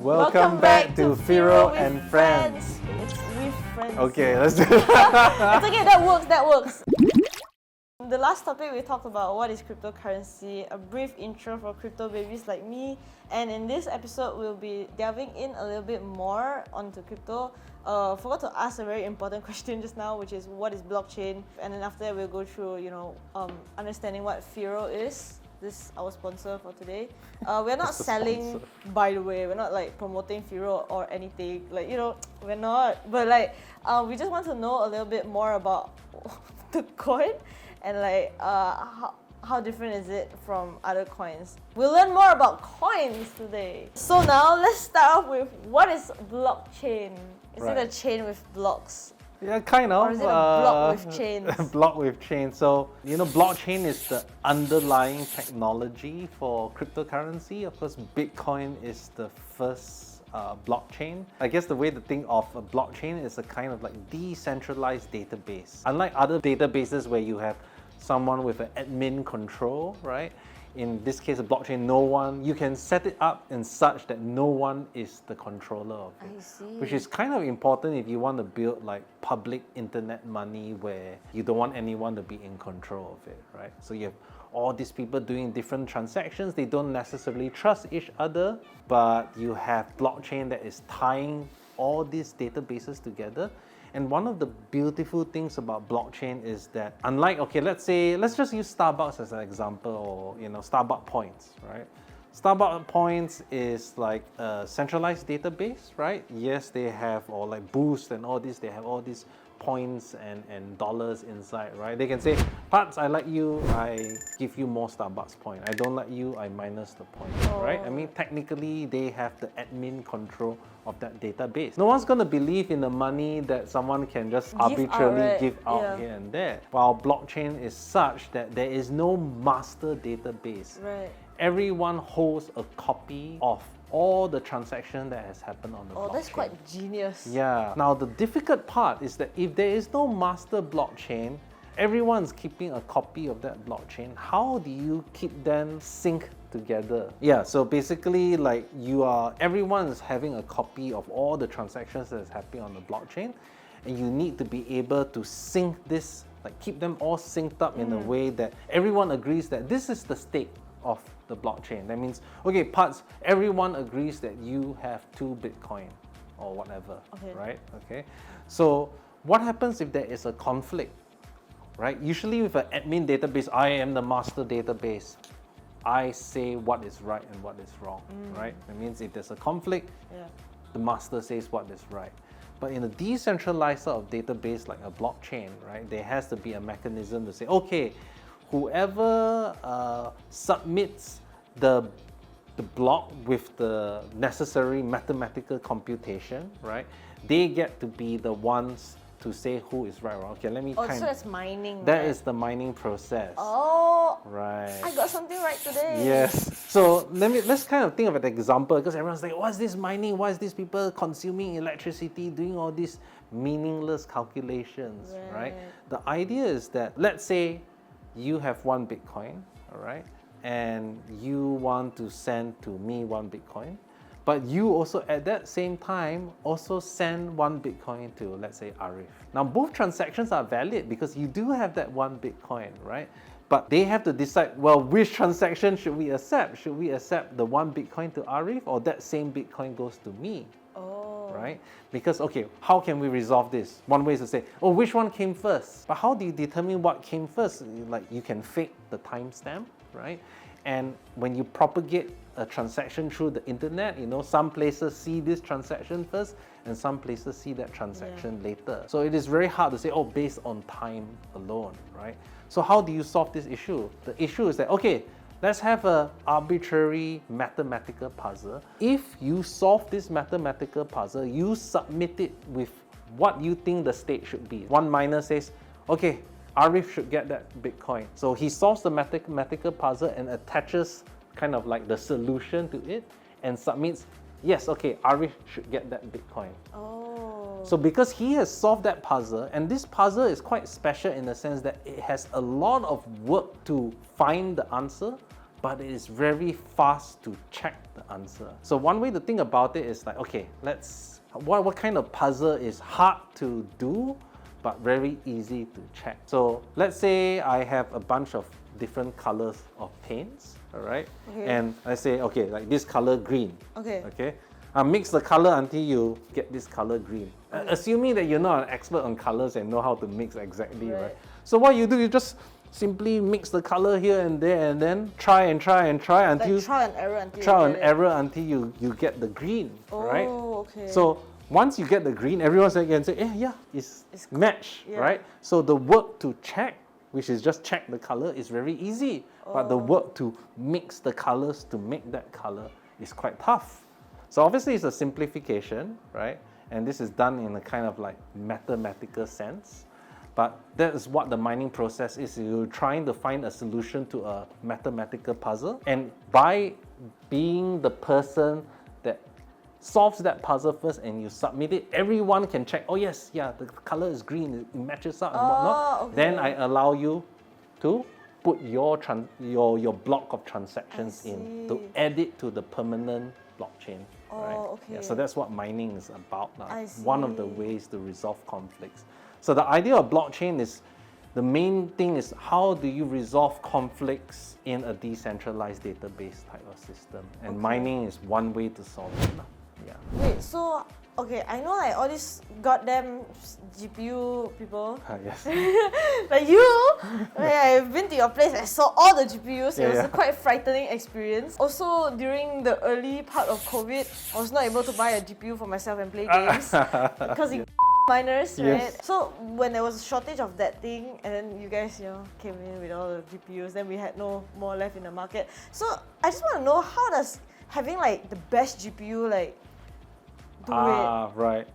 Welcome back to Firo and Friends. It's with friends. Okay, let's do it. It's okay, that works. The last topic we talked about what is cryptocurrency, a brief intro for crypto babies like me, and in this episode we'll be delving in a little bit more onto crypto. Forgot to ask a very important question just now, which is what is blockchain, and then after that we'll go through understanding what Firo is. This is our sponsor for today. We're not selling, by the way. We're not like promoting Firo or anything. We're not. But we just want to know a little bit more about the coin and how different is it from other coins. We'll learn more about coins today. So now let's start off with what is blockchain? Is it a chain with blocks? Yeah, kind of. Or is it a block with chains? Block with chains. So, blockchain is the underlying technology for cryptocurrency. Of course, Bitcoin is the first blockchain. I guess the way to think of a blockchain is a kind of like decentralized database. Unlike other databases where you have someone with an admin control, right? In this case, a blockchain, you can set it up in such that no one is the controller of it. I see. Which is kind of important if you want to build like public internet money where you don't want anyone to be in control of it, right? So you have all these people doing different transactions. They don't necessarily trust each other, but you have blockchain that is tying all these databases together. And one of the beautiful things about blockchain is that unlike, let's just use Starbucks as an example, or Starbucks points, right? Starbucks points is like a centralized database, right? Yes, they have, or like Boost and all this, they have all these points and dollars inside, right? They can say, Parts, I like you, I give you more Starbucks point. I don't like you, I minus the point, right? I mean, technically, they have the admin control of that database. No one's going to believe in the money that someone can just arbitrarily give out here and there. While blockchain is such that there is no master database. Right. Everyone holds a copy of all the transaction that has happened on the blockchain. Oh, that's quite genius. Yeah. Now, the difficult part is that if there is no master blockchain, everyone's keeping a copy of that blockchain. How do you keep them synced together? Yeah, so basically everyone is having a copy of all the transactions that is happening on the blockchain, and you need to be able to sync this, keep them all synced up in a way that everyone agrees that this is the state of the blockchain. That means, Parts, everyone agrees that you have 2 Bitcoin or whatever, right? Okay. So what happens if there is a conflict, right? Usually with an admin database, I am the master database. I say what is right and what is wrong, right? That means if there's a conflict, the master says what is right. But in a decentralized sort of database like a blockchain, right, there has to be a mechanism to say, whoever submits the block with the necessary mathematical computation, right, they get to be the ones to say who is right or wrong. Okay, let me so that's mining. That is the mining process. Oh, right. I got something right today. Yes. So let's kind of think of an example, because everyone's like, what's this mining? Why is these people consuming electricity, doing all these meaningless calculations, right? The idea is that, let's say you have 1 Bitcoin, all right, and you want to send to me 1 Bitcoin, but you also at that same time also send 1 Bitcoin to, let's say, Arif. Now both transactions are valid because you do have that 1 Bitcoin, right? But they have to decide, which transaction should we accept? Should we accept the 1 Bitcoin to Arif, or that same Bitcoin goes to me? Right? Because, how can we resolve this? One way is to say, which one came first? But how do you determine what came first? You can fake the timestamp, right? And when you propagate a transaction through the internet, some places see this transaction first and some places see that transaction later. So it is very hard to say, based on time alone, right? So how do you solve this issue? The issue is that, let's have an arbitrary mathematical puzzle. If you solve this mathematical puzzle, you submit it with what you think the state should be. One miner says, Arif should get that Bitcoin. So he solves the mathematical puzzle and attaches kind of like the solution to it and submits, yes, Arif should get that Bitcoin. So because he has solved that puzzle, and this puzzle is quite special in the sense that it has a lot of work to find the answer, but it is very fast to check the answer. So one way to think about it is like, okay, what kind of puzzle is hard to do, but very easy to check? So let's say I have a bunch of different colors of paints, all right? Okay. And I say, okay, like this color green. Okay. Okay. Mix the color until you get this color green. Assuming that you're not an expert on colors and know how to mix exactly, right? So what you do, you just simply mix the color here and there, and then try until Like trial and error until you get the green, right? Oh, okay. So once you get the green, everyone can say, yeah, it's match, yeah. right? So the work to check, which is just check the color, is very easy. But the work to mix the colors to make that color is quite tough. So obviously it's a simplification, right? And this is done in a kind of like mathematical sense. But that is what the mining process is. You're trying to find a solution to a mathematical puzzle. And by being the person that solves that puzzle first and you submit it, everyone can check, oh yes, yeah, the color is green, it matches up and whatnot. Okay. Then I allow you to put your block of transactions in to add it to the permanent blockchain. Right? Okay. Yeah, so that's what mining is about now. I One of the see. ways to resolve conflicts. So the idea of blockchain is, the main thing is how do you resolve conflicts in a decentralized database type of system. And mining is one way to solve it. Yeah. Wait, so okay, I know like all these goddamn GPU people. Yes. Like you, when I've been to your place, I saw all the GPUs. It was Yeah. a quite frightening experience. Also, during the early part of COVID, I was not able to buy a GPU for myself and play games because it miners, right? Yes. So when there was a shortage of that thing, and then you guys, came in with all the GPUs, then we had no more left in the market. So I just want to know, how does having like the best GPU like do it? Right.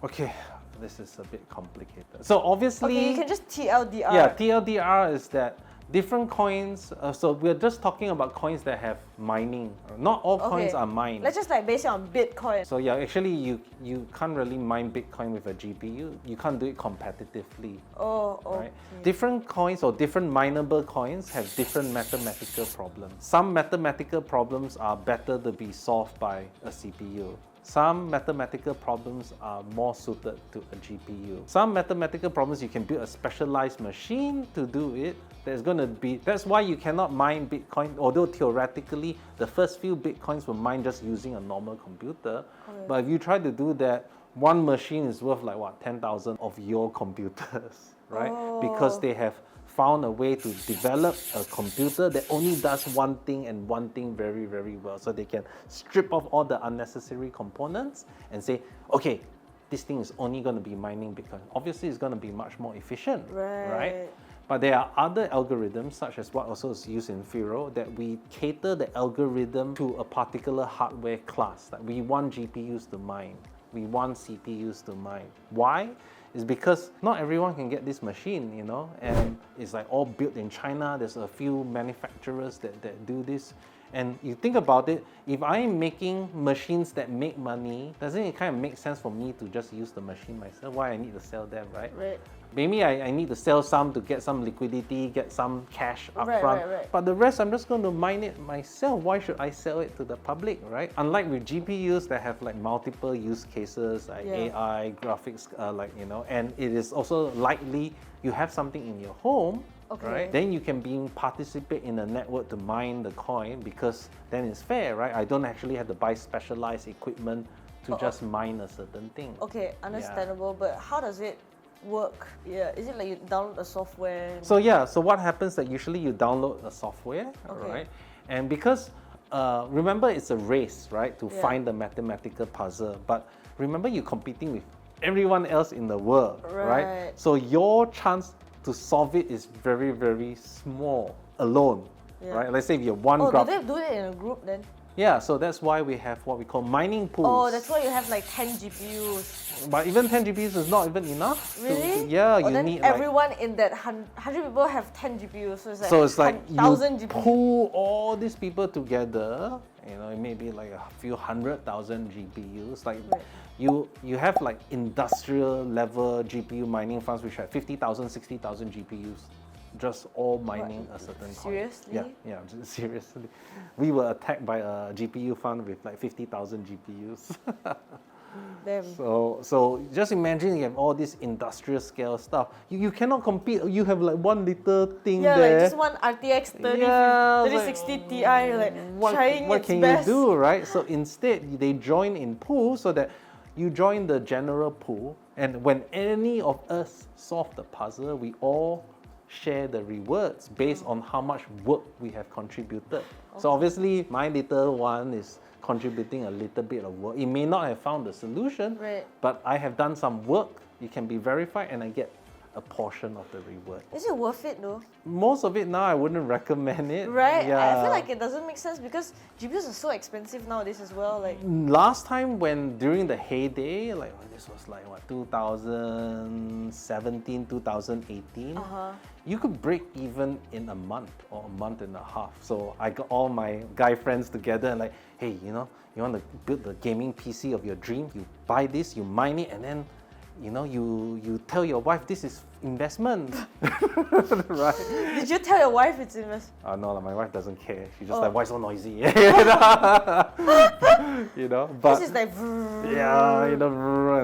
Okay, this is a bit complicated. So obviously, Okay, you can just TLDR. yeah, TLDR is that different coins. So we're just talking about coins that have mining. Not all coins are mined. Let's just like base it on Bitcoin. So yeah, actually you can't really mine Bitcoin with a GPU. You can't do it competitively. Oh, okay. Right? Different coins or different mineable coins have different mathematical problems. Some mathematical problems are better to be solved by a CPU. Some mathematical problems are more suited to a GPU. Some mathematical problems you can build a specialized machine to do it. That's why you cannot mine Bitcoin, although theoretically the first few Bitcoins were mined just using a normal computer. Okay. But if you try to do that, one machine is worth like what, 10,000 of your computers, right? Because they have found a way to develop a computer that only does one thing and one thing very, very well. So they can strip off all the unnecessary components and say, okay, this thing is only going to be mining Bitcoin. Obviously, it's going to be much more efficient, right? But there are other algorithms, such as what also is used in Firo, that we cater the algorithm to a particular hardware class. Like we want GPUs to mine, we want CPUs to mine. Why? Is because not everyone can get this machine, and it's like all built in China. There's a few manufacturers that do this. And you think about it, if I'm making machines that make money, doesn't it kind of make sense for me to just use the machine myself? Why I need to sell them, right? Right. Maybe I need to sell some to get some liquidity, get some cash up front. Right. But the rest, I'm just going to mine it myself. Why should I sell it to the public, right? Unlike with GPUs that have like multiple use cases, like AI, graphics, and it is also likely you have something in your home, right? Then you can participate in a network to mine the coin, because then it's fair, right? I don't actually have to buy specialized equipment to just mine a certain thing. Okay, understandable. But how does it work? Yeah, is it like you download the software? So what happens that usually you download a software, right? And because remember it's a race, right, to find the mathematical puzzle. But remember you're competing with everyone else in the world, right? So your chance to solve it is very, very small alone, right? Let's say if you're one graph. Do they do it in a group then? Yeah, so that's why we have what we call mining pools. Oh, that's why you have like 10 GPUs. But even 10 GPUs is not even enough. Really? You then need everyone in that 100 people have 10 GPUs. So it's like 1,000 you GPUs. pool all these people together, it may be like a few 100,000 GPUs. Like you have like industrial level GPU mining farms which have 50,000, 60,000 GPUs. just all mining a certain coin. Seriously? Yeah, seriously. We were attacked by a GPU fund with like 50,000 GPUs. Damn. So just imagine you have all this industrial scale stuff. You cannot compete. You have like one little thing Yeah, there. like just one RTX 3060 Ti, like trying what its can best. you do, right? So instead, they join in pool so that you join the general pool, and when any of us solve the puzzle, we all share the rewards based on how much work we have contributed. So obviously, my little one is contributing a little bit of work. It may not have found the solution, Right. but I have done some work. It can be verified, and I get a portion of the reward. Is it worth it though? Most of it now, I wouldn't recommend it. Right? Yeah. I feel like it doesn't make sense because GPUs are so expensive nowadays as well. Like, Last time when during the heyday, like this was like what 2017, 2018, you could break even in a month or a month and a half. So I got all my guy friends together and like, hey, you want to build the gaming PC of your dream? You buy this, you mine it, and then you tell your wife this is investment, right? did you tell your wife it's investment? No, my wife doesn't care. She's just Oh. like, why so noisy? But This is like. yeah,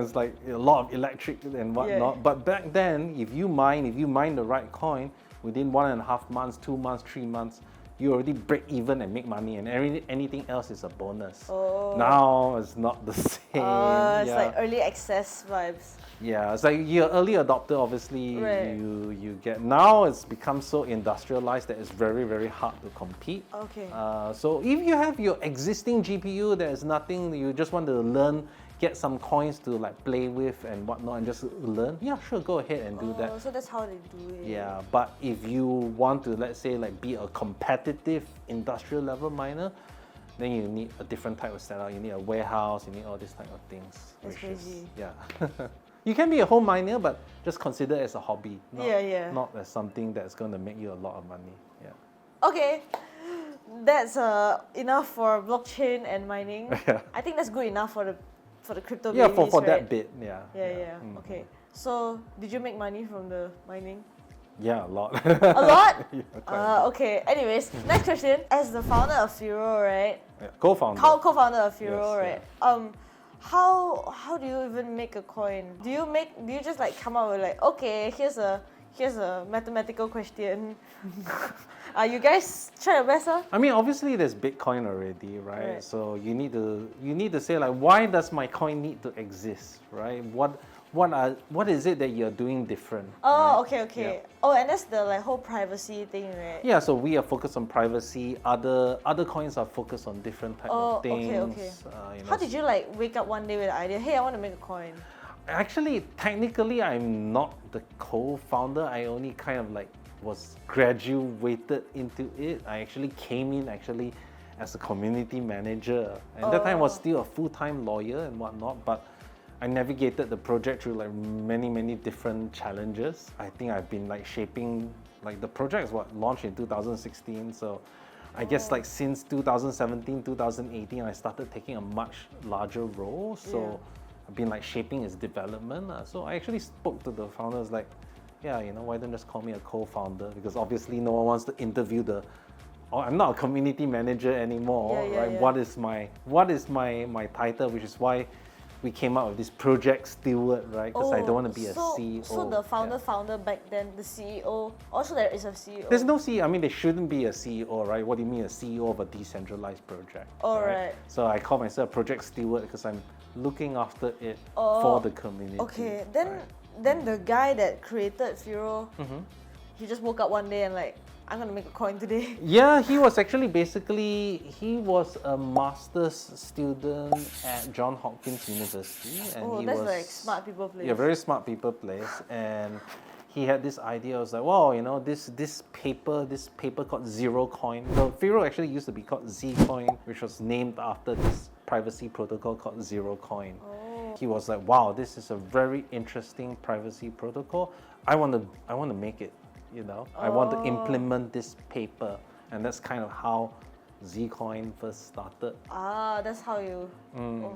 it's like a lot of electric and whatnot. Yeah. But back then, if you mine the right coin, within 1.5 months, 2 months, 3 months, you already break even and make money, and anything else is a bonus. Oh. Now it's not the same. It's yeah. like early access vibes. Yeah, it's like you're early adopter, obviously. Right. You get now it's become so industrialized that it's very, very hard to compete. Okay. So if you have your existing GPU, there's nothing, you just want to learn, get some coins to like play with and whatnot and just learn, yeah, sure, go ahead and do that. So that's how they do it. Yeah, but if you want to, let's say, like be a competitive industrial level miner, then you need a different type of setup. You need a warehouse, you need all these type of things. That's crazy. Yeah. You can be a home miner, but just consider it as a hobby. Not as something that's going to make you a lot of money. Yeah. Okay, that's enough for blockchain and mining. Yeah. I think that's good enough for the crypto Yeah, babies, for right? that bit, yeah. Yeah. Okay. So, did you make money from the mining? Yeah, a lot. A lot? Yeah, quite Okay. Anyways, next question. As the founder of Firo, right? yeah. Co-founder. Co-founder of Firo, Yes, right? How do you even make a coin? Do you just like come up with like, okay, here's a mathematical question. You guys try your best, huh? I mean, obviously there's Bitcoin already, right? So you need to say like, why does my coin need to exist, right? What is it that you're doing different? Oh, right? okay. Yeah. Oh, and that's the like whole privacy thing, right? Yeah, so we are focused on privacy. Other coins are focused on different type of things. Okay. How did you like wake up one day with the idea, hey, I want to make a coin? Actually, technically, I'm not the co-founder. I only kind of like was graduated into it. I actually came in as a community manager, and that time was still a full-time lawyer and whatnot. But I navigated the project through like many different challenges. I think I've been like shaping, like the project was launched in 2016, so I guess like since 2017, 2018, I started taking a much larger role. So I've been like shaping its development. So I actually spoke to the founders like, yeah, why don't just call me a co-founder? Because obviously no one wants to interview I'm not a community manager anymore, right? Yeah. What is my title, which is why we came out with this project steward, right? Because I don't want to be a CEO. So the founder back then, the CEO, also there is a CEO. There's no CEO. I mean, there shouldn't be a CEO, right? What do you mean a CEO of a decentralized project? Right. So I call myself a project steward because I'm looking after it for the community. Okay, then the guy that created Firo, he just woke up one day and like, I'm gonna make a coin today. Yeah, he was actually he was a master's student at Johns Hopkins University, and he that's was like smart people place. Yeah, very smart people place, and he had this idea. I was like, wow, this paper called Zero Coin. So Firo actually used to be called Zcoin, which was named after this privacy protocol called Zero Coin. He was like, wow, this is a very interesting privacy protocol. I want to make it. I want to implement this paper, and that's kind of how Zcoin first started. That's how you. Okay.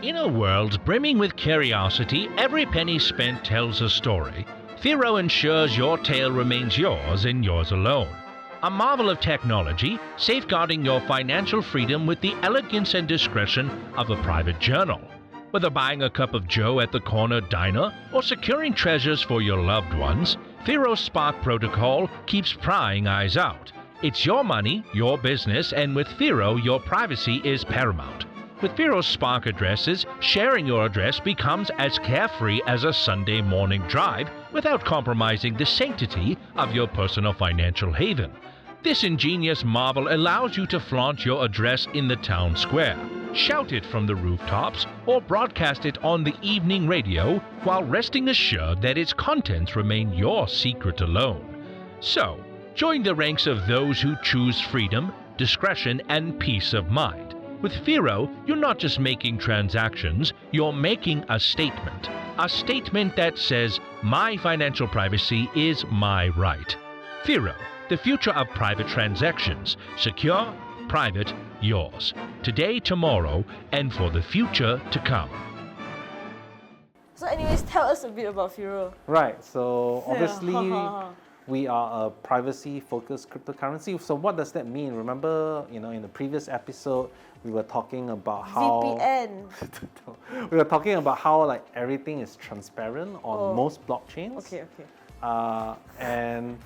In a world brimming with curiosity, every penny spent tells a story. Firo ensures your tale remains yours and yours alone. A marvel of technology, safeguarding your financial freedom with the elegance and discretion of a private journal. Whether buying a cup of joe at the corner diner or securing treasures for your loved ones, Firo's Spark protocol keeps prying eyes out. It's your money, your business, and with Firo, your privacy is paramount. With Firo's Spark addresses, sharing your address becomes as carefree as a Sunday morning drive without compromising the sanctity of your personal financial haven. This ingenious marvel allows you to flaunt your address in the town square, shout it from the rooftops, or broadcast it on the evening radio while resting assured that its contents remain your secret alone. So, join the ranks of those who choose freedom, discretion, and peace of mind. With Firo, you're not just making transactions, you're making a statement. A statement that says, my financial privacy is my right. Firo, the future of private transactions. Secure, private, yours. Today, tomorrow, and for the future to come. So anyways, tell us a bit about Firo. Right, so obviously we are a privacy-focused cryptocurrency. So what does that mean? Remember, in the previous episode, we were talking about how VPN. we were talking about how like everything is transparent on most blockchains. Okay. And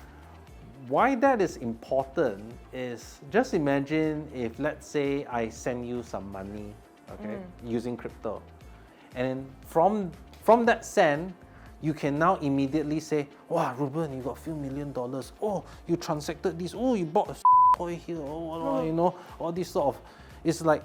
why that is important is just imagine if, let's say, I send you some money, using crypto, and from that send, you can now immediately say, wow, Ruben, you got a few $1 million. Oh, you transacted this. Oh, you bought a toy here. Oh, all this sort of. It's like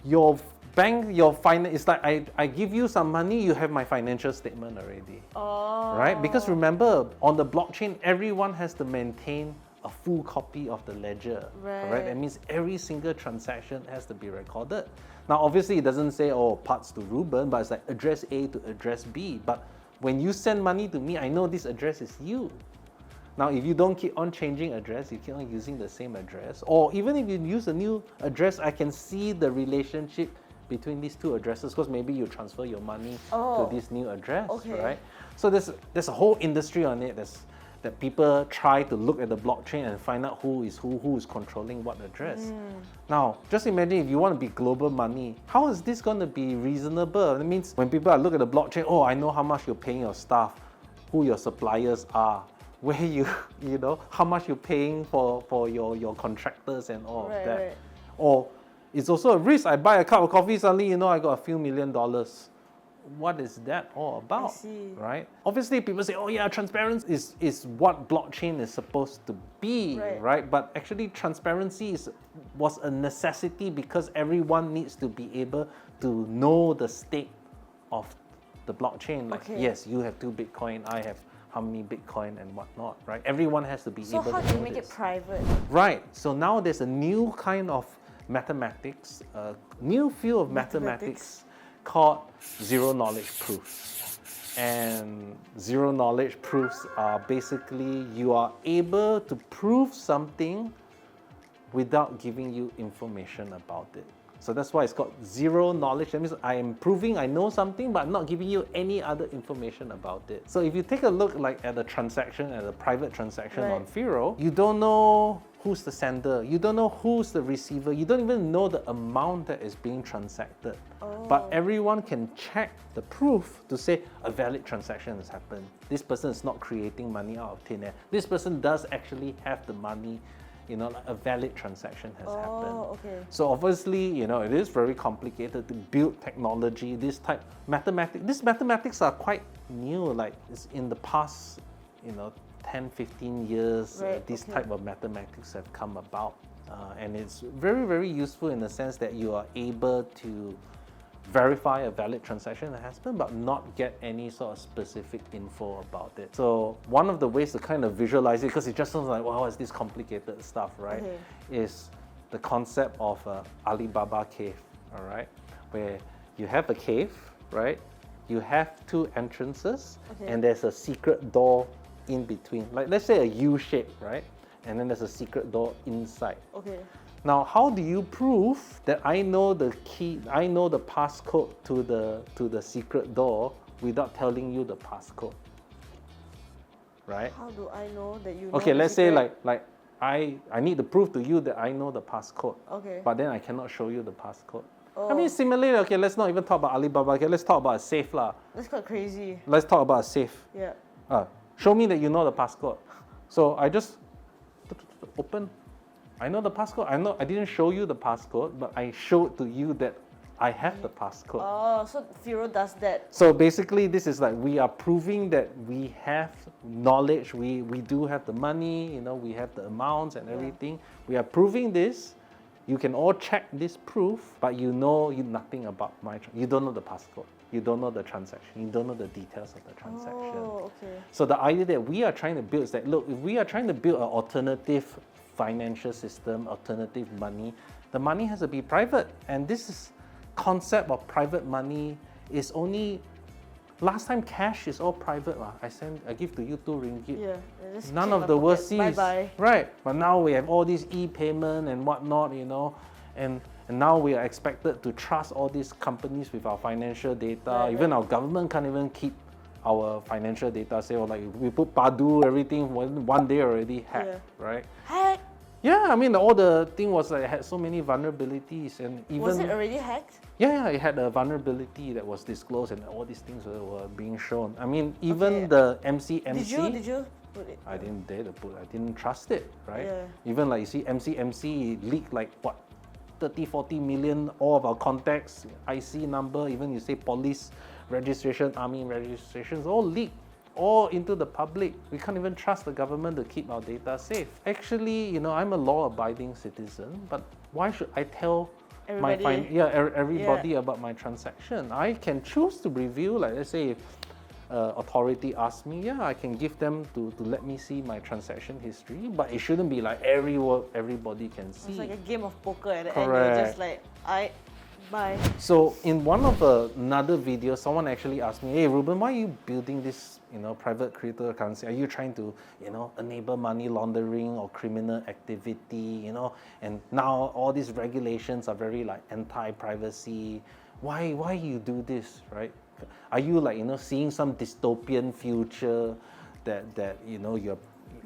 your bank, it's like I give you some money, you have my financial statement already. Oh. Right? Because remember, on the blockchain, everyone has to maintain a full copy of the ledger. Right. That means every single transaction has to be recorded. Now, obviously, it doesn't say, parts to Ruben, but it's like address A to address B. But when you send money to me, I know this address is you. Now, if you don't keep on changing address, you keep on using the same address, or even if you use a new address, I can see the relationship between these two addresses because maybe you transfer your money to this new address, right? So there's a whole industry on it that people try to look at the blockchain and find out who is controlling what address. Now, just imagine if you want to be global money, how is this going to be reasonable? That means when people look at the blockchain, I know how much you're paying your staff, who your suppliers are, where how much you're paying for your contractors and all of that. Right. Or it's also a risk. I buy a cup of coffee, suddenly I got a few $1 million. What is that all about? I see. Right? Obviously people say, transparency is what blockchain is supposed to be, right? But actually transparency was a necessity because everyone needs to be able to know the state of the blockchain. Like, yes, you have 2 Bitcoin, I have how many Bitcoin and whatnot, right? Everyone has to be able to know this. So how do you make it private? Right. So now there's a new kind of mathematics, a new field of mathematics called zero-knowledge proofs. And zero-knowledge proofs are basically you are able to prove something without giving you information about it. So that's why it's called zero knowledge. That means I am proving I know something, but I'm not giving you any other information about it. So if you take a look at a transaction, at a private transaction on Firo, you don't know who's the sender, you don't know who's the receiver, you don't even know the amount that is being transacted. But everyone can check the proof to say a valid transaction has happened. This person is not creating money out of thin air. This person does actually have the money. A valid transaction has happened. So obviously, it is very complicated to build technology. These mathematics are quite new. Like it's in the past, 10, 15 years, these type of mathematics have come about, and it's very, very useful in the sense that you are able to verify a valid transaction that has happened, but not get any sort of specific info about it. So one of the ways to kind of visualize it, because it just sounds like, wow, it's this complicated stuff, right? Is the concept of Alibaba cave, all right? Where you have a cave, right? You have 2 entrances, and there's a secret door in between. Like let's say a U shape, right? And then there's a secret door inside. Now, how do you prove that I know the key, I know the passcode to the secret door without telling you the passcode? right? How do I know that you know Okay, the let's say secret? like I need to prove to you that I know the passcode. Okay. But then I cannot show you the passcode. I Oh. mean, similarly, okay, let's not even talk about Alibaba. Okay, let's talk about a safe lah. That's quite crazy. Let's talk about a safe. Yeah. Show me that you know the passcode. So I just open. I know the passcode. I didn't show you the passcode, but I showed to you that I have the passcode. Oh, so Firo does that. So basically, this is like we are proving that we have knowledge. We do have the money. You know, we have the amounts and everything. We are proving this. You can all check this proof, but you know nothing about you don't know the passcode. You don't know the transaction. You don't know the details of the transaction. Oh, okay. So the idea that we are trying to build is that, look, if we are trying to build an alternative financial system, alternative money, the money has to be private. And this concept of private money is only, last time cash is all private. I give to you 2 ringgit. Yeah. Just None keep of my the pocket. overseas. Bye-bye. Right. But now we have all these e-payment and whatnot, you know, and now we are expected to trust all these companies with our financial data. Right, Even our government can't even keep our financial data. Say, like we put Padu, everything one day already hacked, right? Hack? Yeah, I mean all the thing was like it had so many vulnerabilities, and even Was it already hacked? yeah, it had a vulnerability that was disclosed, and all these things were being shown. I mean, even Okay. the MCMC. Did you put it? I didn't dare to put. I didn't trust it, right? Yeah. Even like you see, MCMC leaked like what, 30-40 million, all of our contacts, IC number, even you say police registration, army registrations, all leaked, all into the public. We can't even trust the government to keep our data safe. Actually, you know, I'm a law-abiding citizen, but why should I tell Everybody. everybody about my transaction? I can choose to review, like let's say if authority asks me, yeah, I can give them to let me see my transaction history, but it shouldn't be like everybody can see. It's like a game of poker at the end. Correct. You're just like, bye. So in one of another video, someone actually asked me, hey Ruben, why are you building this, you know, private cryptocurrency? Are you trying to, you know, enable money laundering or criminal activity, you know? And now all these regulations are very like anti-privacy. Why you do this, right? Are you like, you know, seeing some dystopian future that you know you're,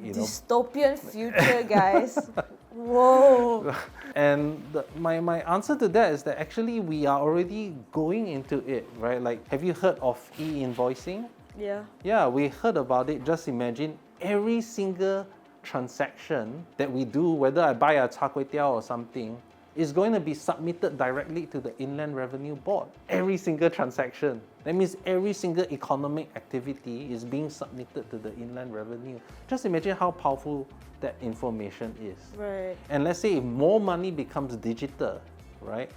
you know, Dystopian future, guys. Whoa. And my answer to that is that actually we are already going into it, right? Like, have you heard of e-invoicing? Yeah. Yeah, we heard about it. Just imagine every single transaction that we do, whether I buy a char kway teow or something, is going to be submitted directly to the Inland Revenue Board. Every single transaction. That means every single economic activity is being submitted to the Inland Revenue. Just imagine how powerful that information is. Right. And let's say if more money becomes digital, right?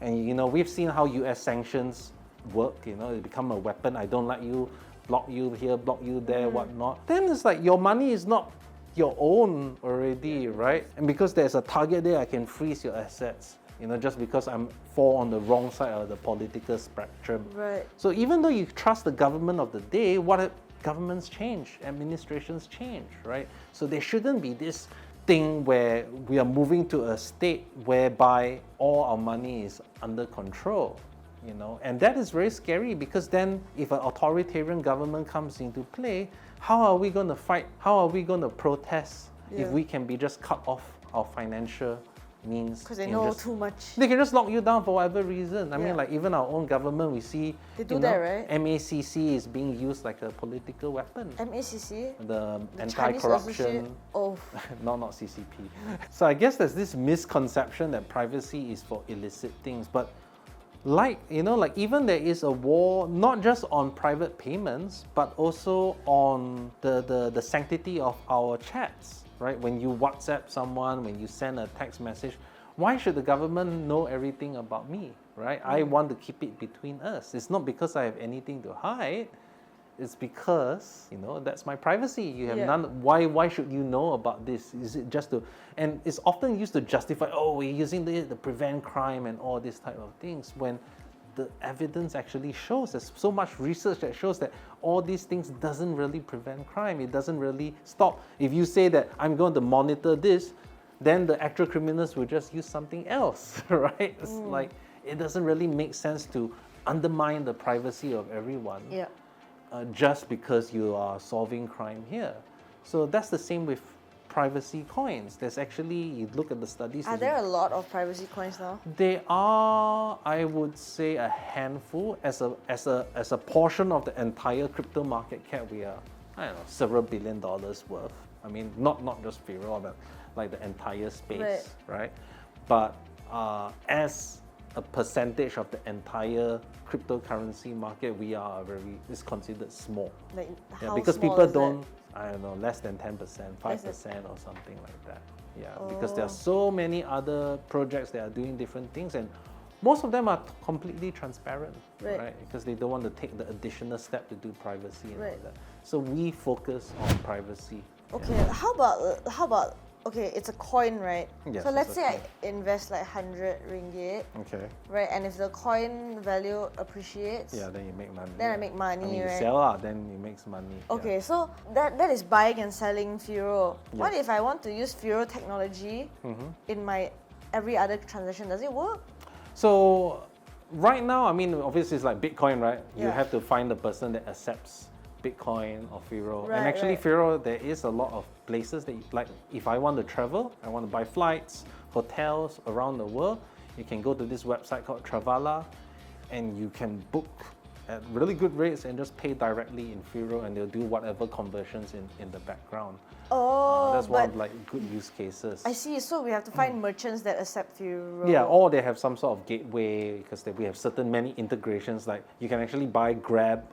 And you know, we've seen how US sanctions work, you know, it become a weapon. I don't like you, block you here, block you there, whatnot. Then it's like your money is not your own already, right? And because there's a target there, I can freeze your assets, you know, just because I'm fall on the wrong side of the political spectrum. Right. So even though you trust the government of the day, what if governments change, administrations change, right? So there shouldn't be this thing where we are moving to a state whereby all our money is under control, you know, and that is very scary because then if an authoritarian government comes into play, how are we going to fight? How are we going to protest if we can be just cut off our financial means? Because they know too much. They can just lock you down for whatever reason. I Yeah. mean, like even our own government, we see They do that, right? MACC is being used like a political weapon. MACC? The Chinese anti-corruption. Association- Oh. not CCP. So I guess there's this misconception that privacy is for illicit things, but like, you know, like even there is a war not just on private payments, but also on the sanctity of our chats, right? When you WhatsApp someone, when you send a text message, why should the government know everything about me, right? I want to keep it between us. It's not because I have anything to hide. It's because, you know, that's my privacy. You have none. Why should you know about this? Is it just to, and it's often used to justify, oh, we're using it to prevent crime and all these type of things, when the evidence actually shows, there's so much research that shows that all these things doesn't really prevent crime. It doesn't really stop. If you say that I'm going to monitor this, then the actual criminals will just use something else, right? It's like, it doesn't really make sense to undermine the privacy of everyone. Yeah. just because you are solving crime here. So that's the same with privacy coins. There's actually, you look at the studies. Are there a lot of privacy coins now? They are, I would say, a handful. As a portion of the entire crypto market cap, we are, I don't know, several $1 billion worth. I mean, not just Firo, but like the entire space, right? But as a percentage of the entire cryptocurrency market, we are it's considered small. Like Yeah, how because small people is that? don't, I don't know, less than 10%, 5% or something like that. Yeah, because there are so many other projects that are doing different things, and most of them are completely transparent, right? Because they don't want to take the additional step to do privacy and all that. So we focus on privacy. Okay, how about okay, it's a coin, right? Yes, so let's it's a say I invest like 100 ringgit, Okay. right? And if the coin value appreciates, Yeah, then you make money. then I make money, I mean, right? you sell, then it makes money. Okay, so that is buying and selling Firo. What Yes. if I want to use Firo technology in my every other transaction? Does it work? So right now, I mean, obviously it's like Bitcoin, right? You Yeah. have to find the person that accepts Bitcoin or Firo. Right, And actually, right. Firo, there is a lot of places that, like, if I want to travel, I want to buy flights, hotels around the world, you can go to this website called Travala, and you can book at really good rates and just pay directly in Firo, and they'll do whatever conversions in the background. Oh, That's one but of like good use cases. I see. So we have to find merchants that accept Firo. Yeah, or they have some sort of gateway because we have many integrations. Like you can actually buy Grab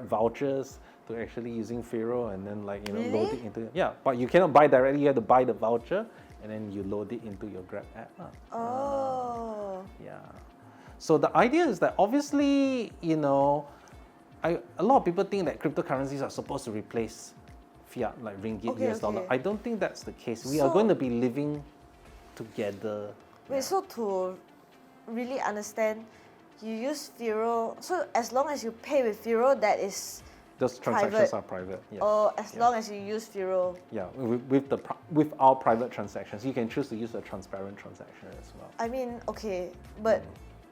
vouchers to actually using Firo, and then load Really? it into But you cannot buy directly. You have to buy the voucher, and then you load it into your Grab app. Oh. Yeah. So the idea is that obviously, a lot of people think that cryptocurrencies are supposed to replace fiat, like ringgit, Okay, US dollar. okay. I don't think that's the case. We are So- going to be living together. Wait, so to really understand, you use Firo. So as long as you pay with Firo, that is Those transactions private. are private. Yes. or as long as you use Firo. Yeah, with our private transactions, you can choose to use a transparent transaction as well. I mean, okay, but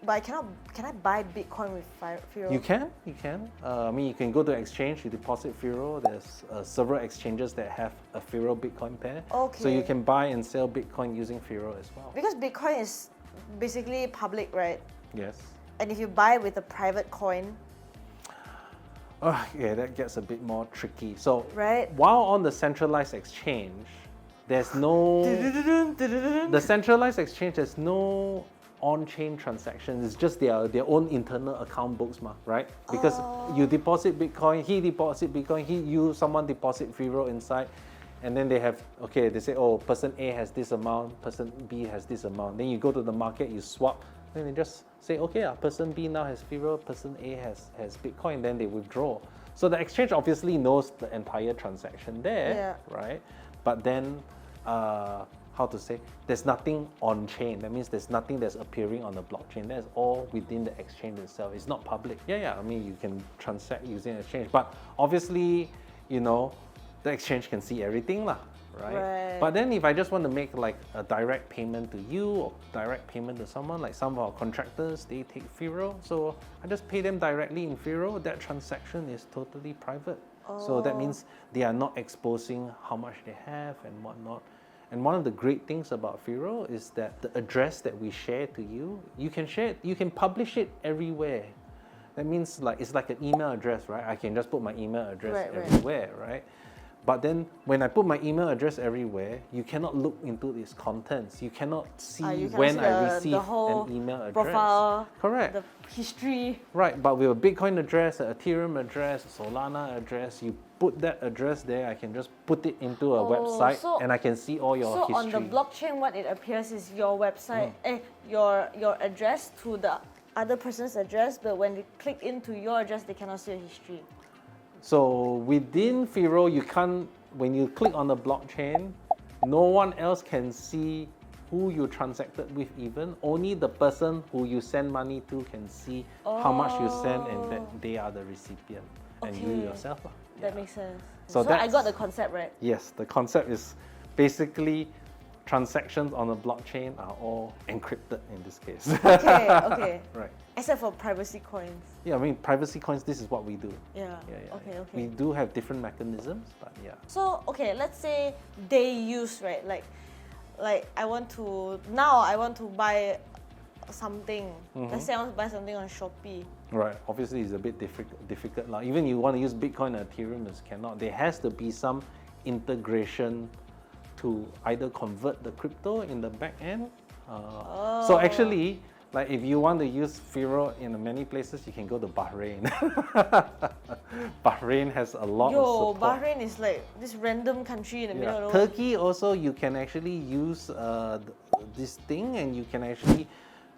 I cannot. Can I buy Bitcoin with Firo? You can. I mean, you can go to exchange, you deposit Firo. There's several exchanges that have a Firo Bitcoin pair. So you Okay. can buy and sell Bitcoin using Firo as well. Because Bitcoin is basically public, right? Yes. And if you buy with a private coin, Yeah, that gets a bit more tricky. So right? while on the centralized exchange, there's no the centralized exchange. There's no on-chain transactions. It's just their own internal account books, right? Because you deposit Bitcoin, he deposit Bitcoin, someone deposit Firo inside, and then they say, oh, person A has this amount, person B has this amount. Then you go to the market, you swap, then they just say, okay, person B now has Firo, person A has Bitcoin, then they withdraw. So the exchange obviously knows the entire transaction there, right? But then, there's nothing on chain. That means there's nothing that's appearing on the blockchain. That's all within the exchange itself. It's not public. I mean, you can transact using exchange, but obviously, the exchange can see everything, right? But then if I just want to make like a direct payment to you or direct payment to someone, like some of our contractors, they take Firo, so I just pay them directly in Firo. That transaction is totally private. So that means they are not exposing how much they have and whatnot. And one of the great things about Firo is that the address that we share to you, you can share it, you can publish it everywhere. That means it's like an email address, right? I can just put my email address everywhere, right? But then when I put my email address everywhere, you cannot look into its contents. You cannot see you cannot when see I the receive whole an email address. profile, Correct. the history. Right, but with a Bitcoin address, an Ethereum address, a Solana address, you put that address there, I can just put it into a website so- and I can see all your So history. on the blockchain, what it appears is your website, your address to the other person's address, but when they click into your address, they cannot see your history. So within Firo, you can't, when you click on the blockchain, no one else can see who you transacted with even. Only the person who you send money to can see how much you send and that they are the recipient. And you Okay. yourself. That makes sense. So So I got that's- the concept right. Yes, the concept is basically transactions on the blockchain are all encrypted in this case. Okay, okay. Right. Except for privacy coins. Yeah, I mean, privacy coins, this is what we do. Yeah. Yeah. Okay, okay. We do have different mechanisms, but yeah. So, okay, let's say they use, right? Like I want to buy something. Let's say I want to buy something on Shopee. Right. Obviously, it's a bit difficult. Now, even you want to use Bitcoin and Ethereum, it cannot. There has to be some integration to either convert the crypto in the back end. So actually, like if you want to use Firo in many places, you can go to Bahrain. Bahrain has a lot of support. Bahrain is like this random country in the middle of the world. Turkey also, you can actually use this thing, and you can actually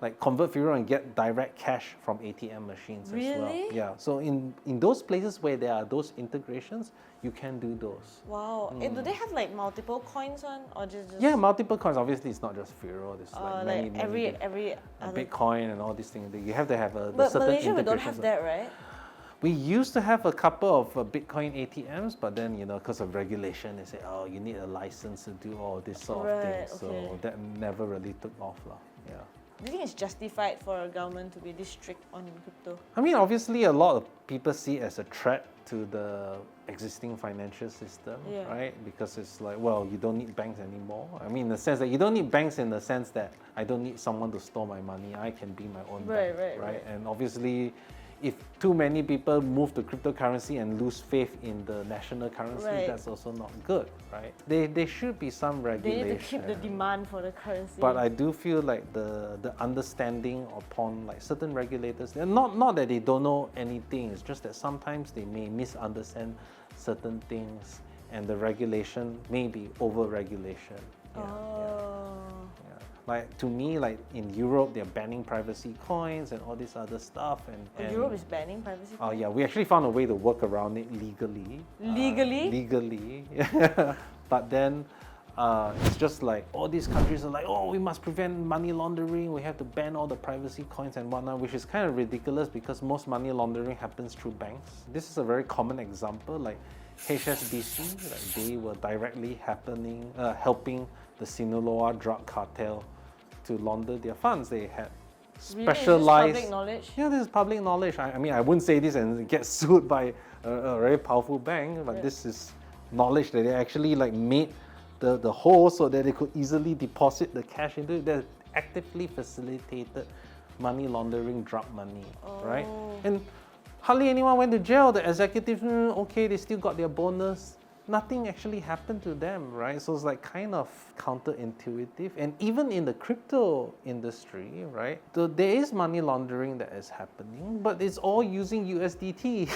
like convert Firo and get direct cash from ATM machines as well. Really? Yeah. So in those places where there are those integrations, you can do those. Wow. And do they have like multiple coins on, or just Yeah, multiple coins. Obviously, it's not just Firo. There's like many, like many every other. Bitcoin and all these things. You have to have a But certain Malaysia, we don't integrations. have that, right? We used to have a couple of Bitcoin ATMs, but then, you know, because of regulation, they say, oh, you need a license to do all this sort of Right, things. okay. So that never really took off. Yeah. Do you think it's justified for a government to be this strict on crypto? I mean, obviously, a lot of people see it as a threat to the existing financial system, Yeah. right? Because it's like, well, you don't need banks anymore. I mean, in the sense that you don't need banks in the sense that I don't need someone to store my money. I can be my own Right, bank, right. And obviously, if too many people move to cryptocurrency and lose faith in the national currency, Right. that's also not good, right? There should be some They regulation. need to keep the demand for the currency. But I do feel like the understanding upon like certain regulators, they're not that they don't know anything, it's just that sometimes they may misunderstand certain things, and the regulation may be over-regulation. Like to me, like in Europe, they're banning privacy coins and all this other stuff. And Europe is banning privacy Oh coins? yeah, we actually found a way to work around it legally. Legally? Legally. But then it's just like all these countries are like, oh, we must prevent money laundering. We have to ban all the privacy coins and whatnot, which is kind of ridiculous because most money laundering happens through banks. This is a very common example. Like HSBC, like they were directly helping the Sinaloa drug cartel to launder their funds. They had specialized. Is this public knowledge? Yeah, this is public knowledge. I mean, I wouldn't say this and get sued by a very powerful bank, but this is knowledge that they actually like made the hole so that they could easily deposit the cash into it. They actively facilitated money laundering drug money, right? And hardly anyone went to jail. The executives, okay, they still got their bonus. Nothing actually happened to them, right? So it's like kind of counterintuitive. And even in the crypto industry, right, so there is money laundering that is happening, but it's all using USDT,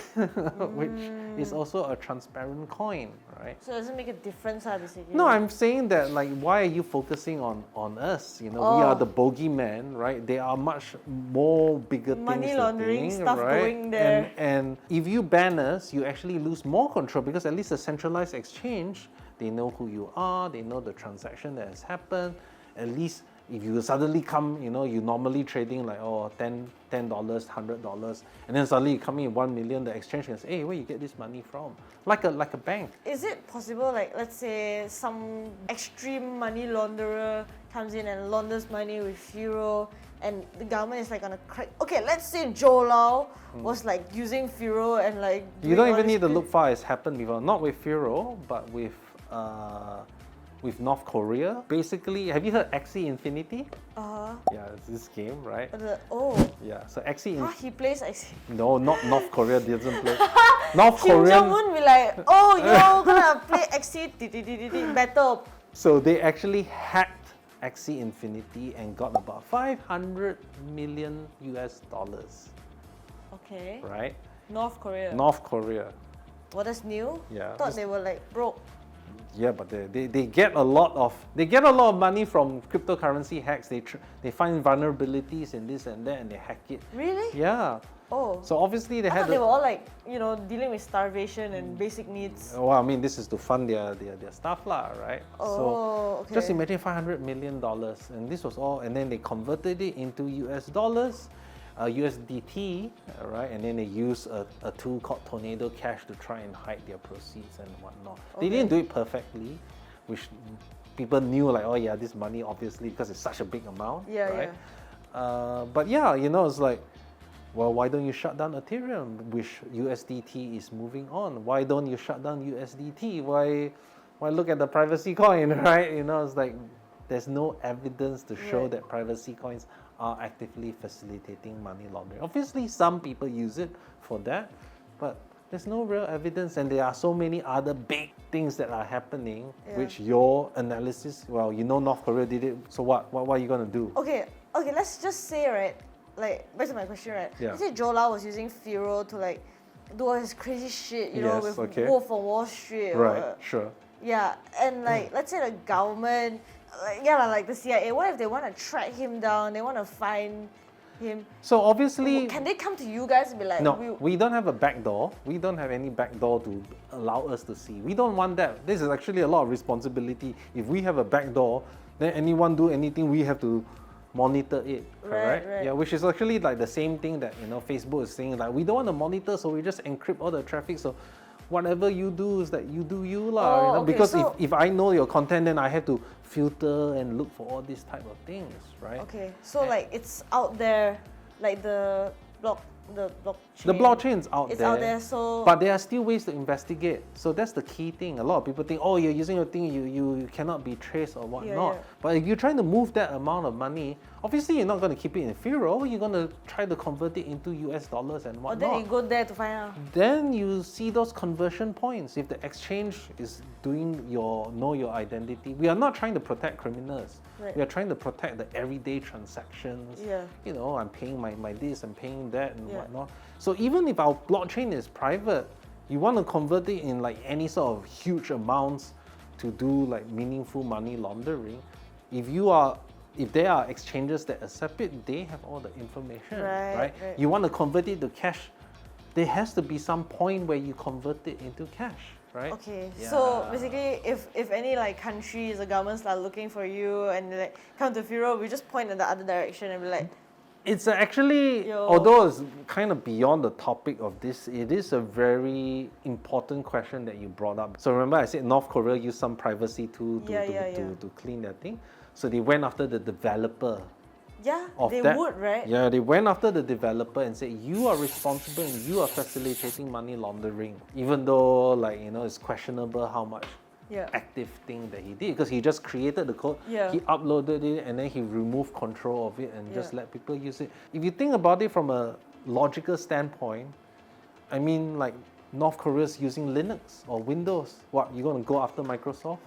which is also a transparent coin, right? So it doesn't make a difference, basically. No, I'm saying that like, why are you focusing on us? You know, we are the bogeyman, right? There are much more bigger Money things laundering to think, stuff right? going there. And if you ban us, you actually lose more control because at least a centralized exchange, they know who you are, they know the transaction that has happened. At least if you suddenly come, you know, you normally trading like $10, $100, and then suddenly you come in 1 million, the exchange can say, hey, where you get this money from? Like a bank. Is it possible, like, let's say some extreme money launderer comes in and launders money with Firo, and the government is like gonna crack. Okay, let's say Joe Lau was like using Firo and like. You don't even need to look far. It's happened before. Not with Firo, but with North Korea. Basically, have you heard Axie Infinity? Yeah, it's this game, right? Yeah, so Axie. He plays Axie. No, not North Korea doesn't play. North Kim Korean. Jong-un be like, oh, you're gonna play Axie battle. So they actually hacked Axie Infinity and got about $500 million US, Okay. right? North Korea. North Korea. What is new? Yeah. Thought they were like broke. Yeah, but they get a lot of money from cryptocurrency hacks. They find vulnerabilities in this and that, and they hack it. Really? Yeah. Oh. So obviously they I had. thought they were all like, you know, dealing with starvation and basic needs. Well, I mean, this is to fund their stuff, lah, right? Oh, okay. Just imagine $500 million, and this was all, and then they converted it into US dollars, USDT, right? And then they used a tool called Tornado Cash to try and hide their proceeds and whatnot. They didn't do it perfectly, which people knew like, oh yeah, this money obviously because it's such a big amount, Yeah, right? But yeah, it's like, well, why don't you shut down Ethereum, which USDT is moving on? Why don't you shut down USDT? Why look at the privacy coin, right? It's like there's no evidence to show that privacy coins are actively facilitating money laundering. Obviously, some people use it for that, but there's no real evidence, and there are so many other big things that are happening, which your analysis, well, North Korea did it, so what are you gonna do? Okay, let's just say, right, like, back to my question, right? Yeah. Let's say Joe Lau was using Firo to like do all his crazy shit, with okay. Wolf of Wall Street. Right, sure. Yeah, and like, let's say the government, like the CIA, what if they want to track him down, they want to find him? So obviously, Can they come to you guys and be like, no, we don't have a back door. We don't have any back door to allow us to see. We don't want that. This is actually a lot of responsibility. If we have a back door, then anyone do anything, we have to monitor it, correct? Right. Yeah, which is actually like the same thing that Facebook is saying, like, we don't want to monitor, so we just encrypt all the traffic. So whatever you do is that you do you lah. Okay, because so if I know your content, then I have to filter and look for all these type of things, right? Okay, so like it's out there, like the blockchain. The blockchain's out It's there. out there, so But there are still ways to investigate. So that's the key thing. A lot of people think, oh, you're using your thing, you cannot be traced or whatnot. yeah. But if you're trying to move that amount of money, obviously you're not going to keep it in Firo. You're going to try to convert it into US dollars and or whatnot. then you go there to find out. Then you see those conversion points. If the exchange is doing know your identity, we are not trying to protect criminals. Right. We are trying to protect the everyday transactions. Yeah. I'm paying my this, I'm paying that and Yeah. whatnot. So even if our blockchain is private, you want to convert it in like any sort of huge amounts to do like meaningful money laundering. If there are exchanges that accept it, they have all the information, Right. You want to convert it to cash, there has to be some point where you convert it into cash, right? Okay, Yeah. so basically, if any like countries or governments are looking for you and they like come to Firo, we just point in the other direction and be like, It's actually, Yo. although it's kind of beyond the topic of this, it is a very important question that you brought up. So remember I said North Korea used some privacy tool to clean their thing. So they went after the developer yeah, of they that. would, right? Yeah, they went after the developer and said, you are responsible and you are facilitating money laundering. Even though it's questionable how much Yeah. active thing that he did, because he just created the code, Yeah. he uploaded it, and then he removed control of it and just Yeah. let people use it. If you think about it from a logical standpoint, I mean, like North Korea's using Linux or Windows. What, you're going to go after Microsoft?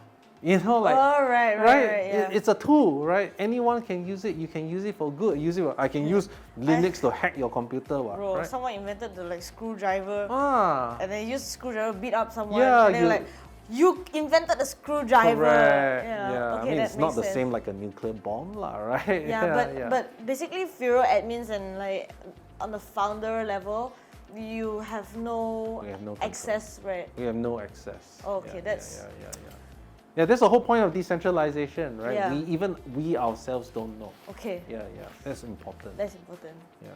Like, Oh, right, yeah. It's a tool, right? Anyone can use it. You can use it for good. I can use Linux to hack your computer, Bro, right? someone invented the like screwdriver Ah, and then used the screwdriver to beat up someone. Yeah, and then you- like, you invented the screwdriver. correct. Yeah, Yeah, okay, I mean, that it's not makes the sense. same like a nuclear bomb, lah, right? Yeah, but basically Firo admins and like on the founder level, you have no, We have no control. access, right? We have no access. Oh, okay, that's- Yeah, that's the whole point of decentralization, right? Yeah. We ourselves don't know. Okay, Yeah, that's important. that's important. Yeah.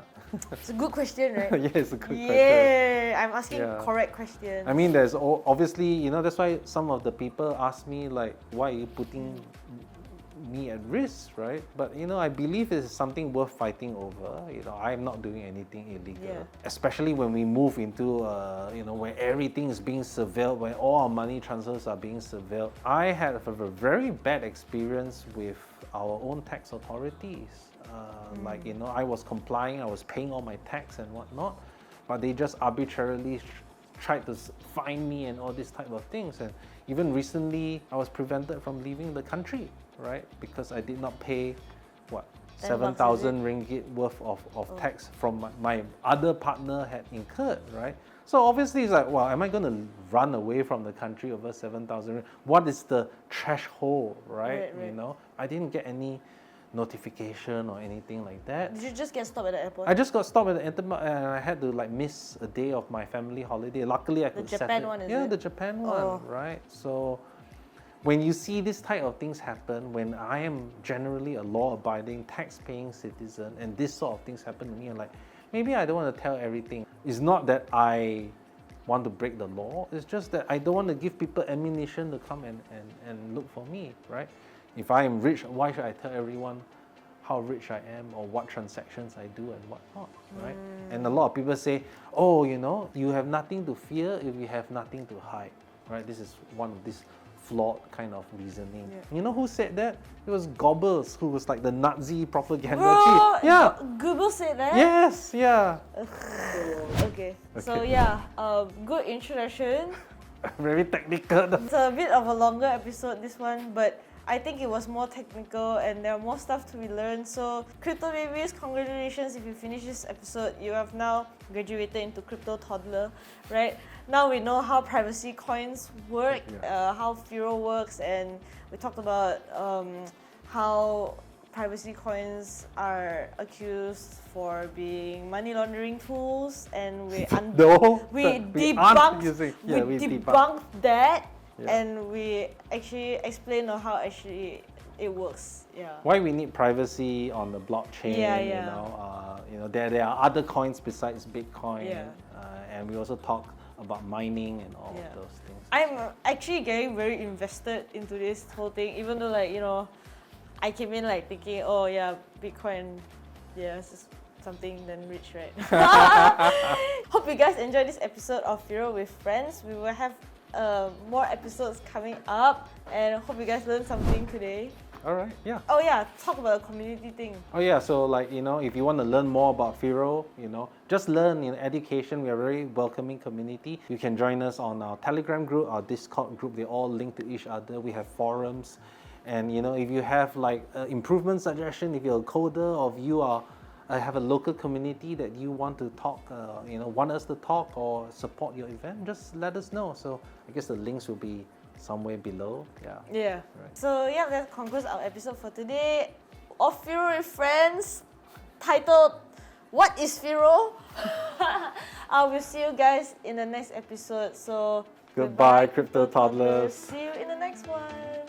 It's a good question, right? Yeah, it's a good question. Yeah, I'm asking Yeah. correct questions. I mean, there's obviously, that's why some of the people ask me, like, why are you putting me at risk, right? But, I believe it's something worth fighting over. I'm not doing anything illegal. Yeah. Especially when we move into, where everything is being surveilled, where all our money transfers are being surveilled. I had a very bad experience with our own tax authorities. Like, I was complying, I was paying all my tax and whatnot, but they just arbitrarily tried to fine me and all these type of things. And even recently, I was prevented from leaving the country, right? Because I did not pay, what, 7,000 ringgit worth of tax from my other partner had incurred, right? So obviously it's like, well, am I going to run away from the country over 7,000? What is the threshold, right? Right. I didn't get any notification or anything like that. Did you just get stopped at the airport? I just got stopped at the airport and I had to miss a day of my family holiday. Luckily, I could Japan settle. one, is Yeah, it? the Japan one, Oh. right? So when you see this type of things happen, when I am generally a law-abiding, tax-paying citizen, and this sort of things happen to me, I'm like, maybe I don't want to tell everything. It's not that I want to break the law. It's just that I don't want to give people ammunition to come and look for me, right? If I am rich, why should I tell everyone how rich I am or what transactions I do and what not, right? And a lot of people say, oh, you know, you have nothing to fear if you have nothing to hide, right? This is one of these flawed kind of reasoning. Yeah. You know who said that? It was Goebbels, who was like the Nazi propaganda Bro, chief. Yeah. Goebbels said that? Yes, yeah. Okay. So yeah, good introduction. Very technical. It's a bit of a longer episode, this one, but I think it was more technical and there are more stuff to be learned. So, crypto babies, congratulations if you finish this episode. You have now graduated into crypto toddler, right? Now we know how privacy coins work, how Firo works, and we talked about how privacy coins are accused for being money laundering tools, and we debunked that. Yeah. And we actually explain on how actually it works. Yeah. Why we need privacy on the blockchain? You know, there are other coins besides Bitcoin. Yeah. And we also talk about mining and all of those things. I'm actually getting very invested into this whole thing, even though I came in thinking, oh yeah, Bitcoin, it's just something then rich, right? Hope you guys enjoyed this episode of Firo with Friends. We will have more episodes coming up, and hope you guys learned something today. All right, yeah. Oh yeah, talk about the community thing. Oh yeah, so if you want to learn more about Firo, just learn in education. We are a very welcoming community. You can join us on our Telegram group, our Discord group. They all link to each other. We have forums, and if you have improvement suggestion, if you're a coder or if you are have a local community that you want to talk, want us to talk or support your event, just let us know. So I guess the links will be somewhere below. Yeah. Right. So yeah, that concludes our episode for today of Firo with Friends, titled "What is Firo?" I will see you guys in the next episode. So goodbye, crypto toddlers. See you in the next one.